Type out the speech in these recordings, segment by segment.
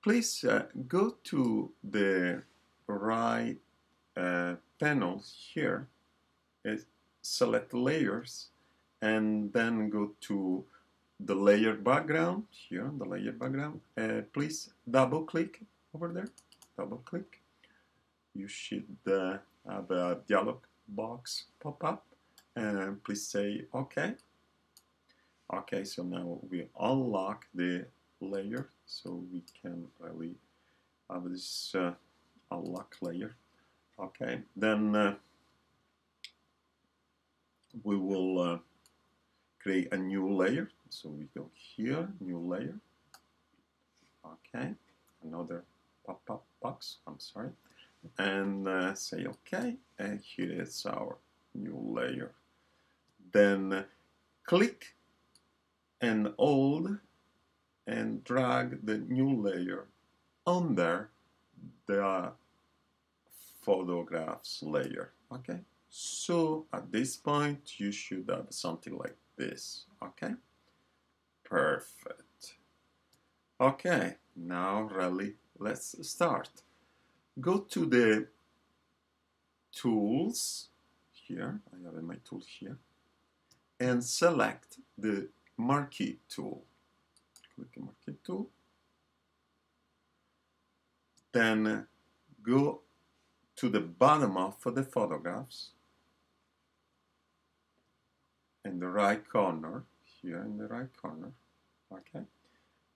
please go to the right panel here, select layers, and then go to the layer background here, the layer background. Please double click over there, double click. You should have a dialog box pop up, and please say OK. Okay, so now we unlock the layer, so we can really have this unlock layer. Okay, then we will create a new layer. So we go here, new layer. Okay, another pop-up box, I'm sorry. And say OK, and here is our new layer. Then click and hold and drag the new layer under the photographs layer. Okay, so at this point you should have something like this. Okay, perfect. Okay, now really let's start. Go to the tools here. I have my tool here, and select the marquee tool. Click the marquee tool. Then go to the bottom of the photographs in the right corner, here in the right corner, okay?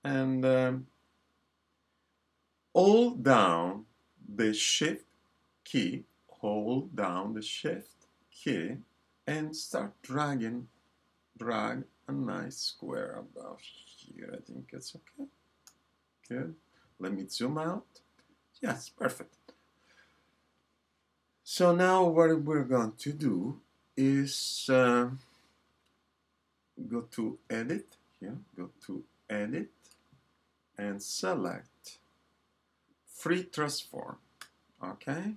And hold down the shift key, hold down the shift key, and start drag a nice square about here. I think it's okay. Good. Let me zoom out. Yes, perfect. So now what we're going to do is go to edit here, go to edit and select free transform. Okay.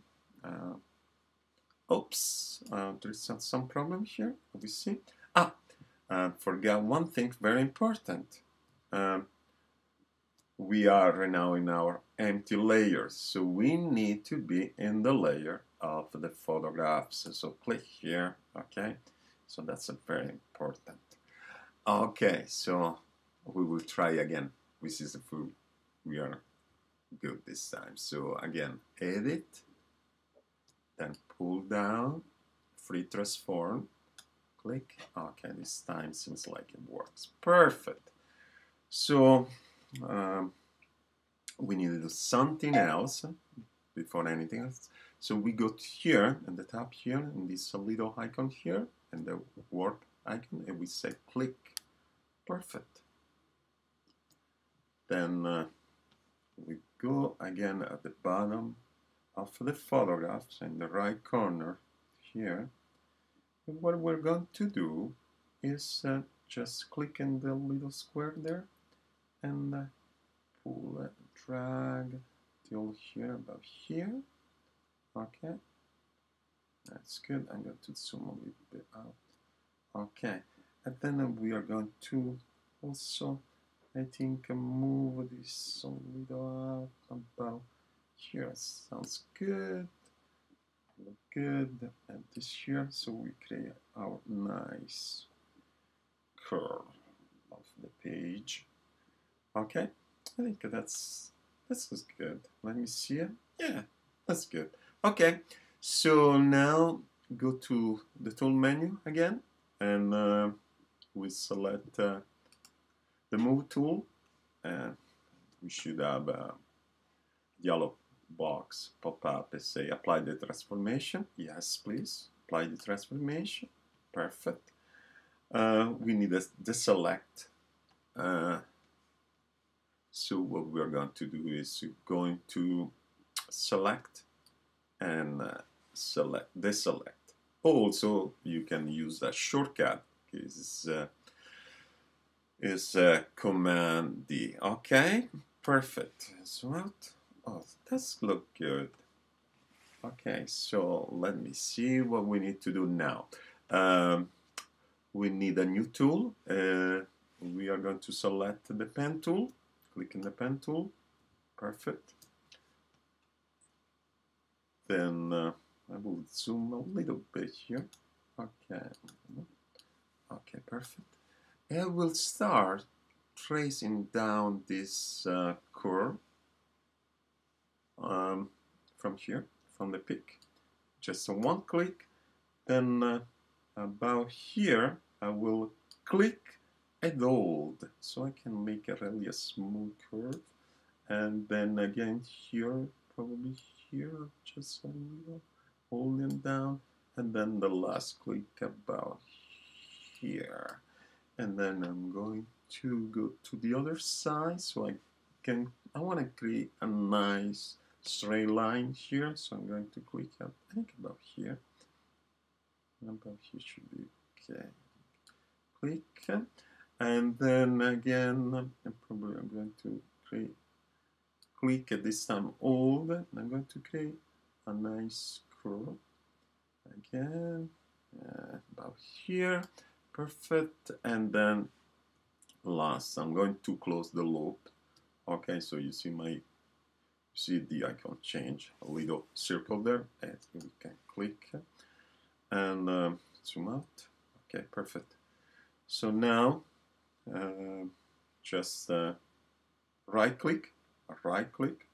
Oops, there's some problem here. We see. Forgot one thing very important. We are now in our empty layers, so we need to be in the layer of the photographs. So click here, okay? So that's very important. Okay, so we will try again. This is the full. We are good this time. So again, edit, then pull down, free transform, click. Okay, this time seems like it works. Perfect. So we need to do something else before anything else. So we go to here in the top here, in this little icon here, and the warp icon, and we say click. Perfect. Then we go again at the bottom of the photographs in the right corner here. And what we're going to do is just click in the little square there and pull it, drag till here, about here. Okay, that's good. I'm going to zoom a little bit out. Okay, and then we are going to also, I think, move this a little out about here. Sounds good. Look good. And this here, so we create our nice curve of the page. Okay, I think this is good. Let me see it. Yeah, that's good. Okay, so now go to the tool menu again, and we select the move tool. We should have a yellow box pop up and say apply the transformation. Yes, please apply the transformation. Perfect. We need a deselect. So what we're going to do is going to select and deselect. Also, you can use a shortcut. Is Command D. Okay, perfect. So out. Oh, that's look good. Okay, so let me see what we need to do now. We need a new tool. We are going to select the pen tool. Click on the pen tool. perfect. Then I will zoom a little bit here. Okay, okay, perfect. And I will start tracing down this curve from here, from the peak. Just one click. Then about here, I will click and hold, so I can make a really smooth curve. And then again here, probably here, just a little, holding down, and then the last click about here. And then I'm going to go to the other side, so I want to create a nice straight line here, so I'm going to click up, I think about here. About here should be okay. Click, and then again, I'm going to click at this time hold, and I'm going to create a nice curve again, about here, perfect. And then last, I'm going to close the loop. Okay, so you see the icon change, a little circle there, and we can click and zoom out. Okay, perfect. So now just right click,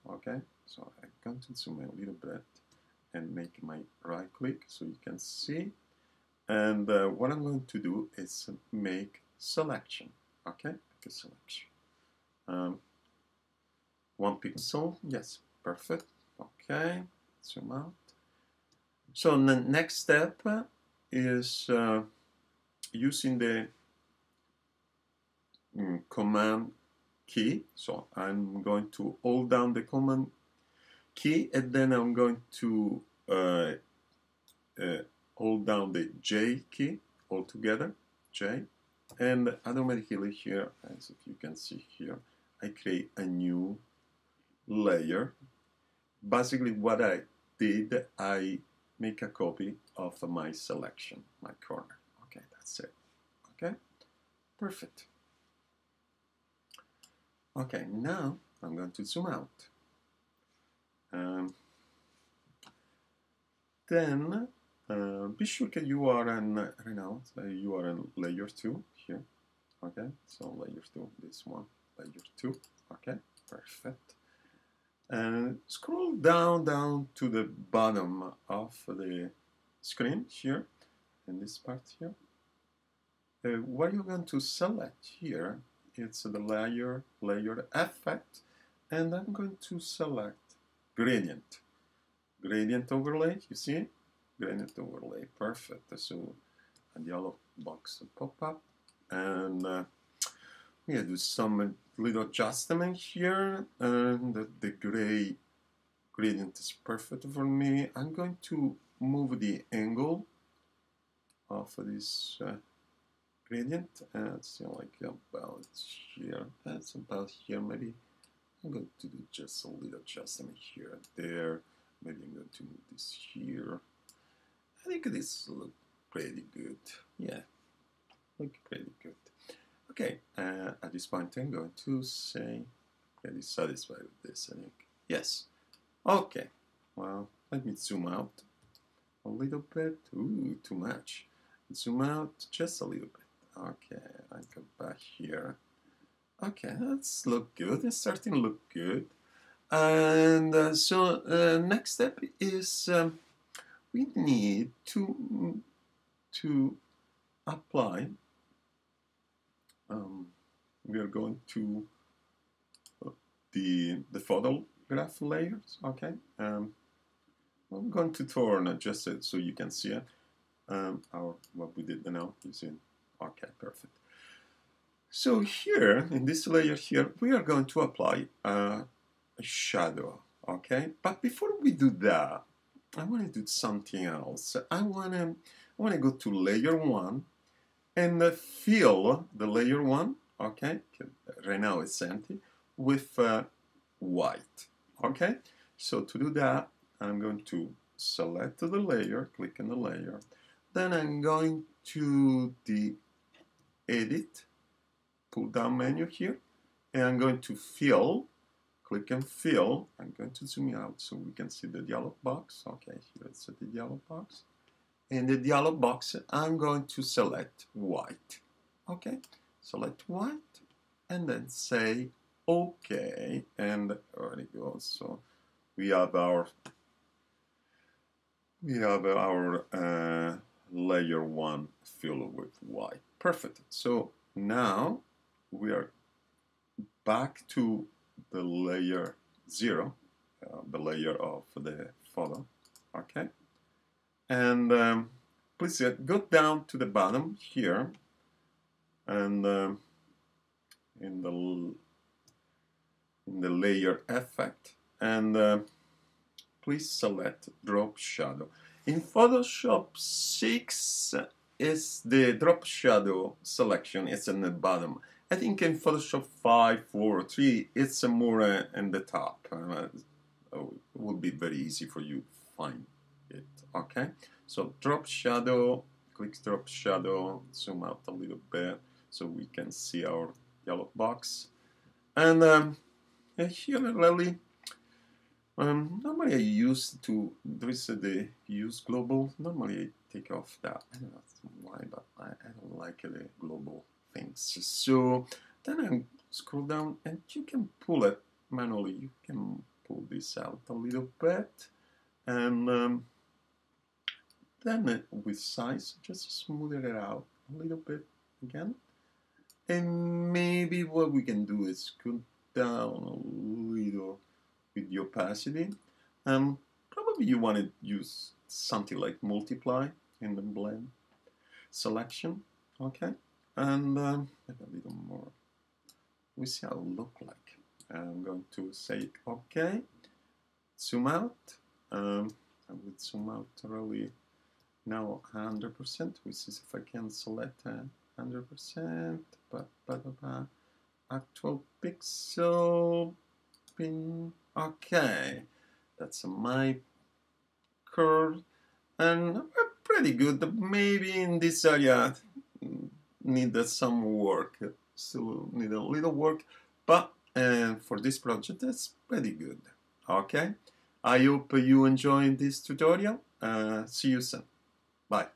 okay. So I'm going to zoom in a little bit and make my right click so you can see. And what I'm going to do is make selection, okay, make a selection. 1 pixel, yes, perfect, okay, zoom out. So the next step is using the command key. So I'm going to hold down the command key, and then I'm going to hold down the J key all together, J, and automatically here, as you can see here, I create a new layer. Basically what I did, I make a copy of my selection, my corner. Okay, that's it. Okay, perfect. Okay, now I'm going to zoom out. Then be sure that you are in, right now, you are in layer 2 here. Okay, so layer 2, this one, layer 2. Okay, perfect. And scroll down to the bottom of the screen here, in this part here. What you're going to select here, it's the layer effect, and I'm going to select gradient overlay. You see, gradient overlay, perfect. So a yellow box will pop up, and we do some little adjustment here, and the gray gradient is perfect for me. I'm going to move the angle of this gradient, it's like about here. That's about here. Maybe I'm going to do just a little adjustment here and there. Maybe I'm going to move this here. I think this looks pretty good. Yeah, look pretty good. Okay, at this point I'm going to say pretty satisfied with this, I think. Yes. Okay, well, let me zoom out a little bit. Ooh, too much. Zoom out just a little bit. Okay, I go back here. Okay, that's look good. It's starting to look good. And so next step is we need to apply. We are going to the photograph layers. Okay, I'm going to turn just so you can see it. What we did now is in. Okay, perfect. So here, in this layer here, we are going to apply a shadow, okay? But before we do that, I want to do something else. I want to go to layer 1 and fill the layer 1, okay? Right now it's empty, with white, okay? So to do that, I'm going to select the layer, click on the layer, then I'm going to the Edit pull-down menu here, and I'm going to fill click on fill. I'm going to zoom out so we can see the dialog box. Okay, here's the dialog box. In the dialog box, I'm going to select white. Okay, select white and then say OK, and there it goes. So we have our layer 1 filled with white. Perfect. So now we are back to the layer 0, the layer of the photo. Okay, and please go down to the bottom here, and in the layer effect, and please select drop shadow. In Photoshop 6 is the drop shadow selection, it's in the bottom. I think in Photoshop 5, 4, or 3 it's more in the top. It would be very easy for you to find it. Okay, so drop shadow, click drop shadow, zoom out a little bit so we can see our yellow box. And here really, normally I used to, there is the use global, normally I take off that, I don't know why, but I don't like the global things. So then I scroll down and you can pull it manually, you can pull this out a little bit, and then with size, just smooth it out a little bit again. And maybe what we can do is go down a little with the opacity. Probably you want to use something like multiply in the blend selection. Okay, and maybe a little more. We see how it look like. I'm going to say OK. Zoom out. I would zoom out really now 100%. We see if I can select 100%. Actual pixel pin. Okay, that's my curve, and pretty good. Maybe in this area needed some work. Still need a little work, but for this project, it's pretty good. Okay, I hope you enjoyed this tutorial. See you soon. Bye.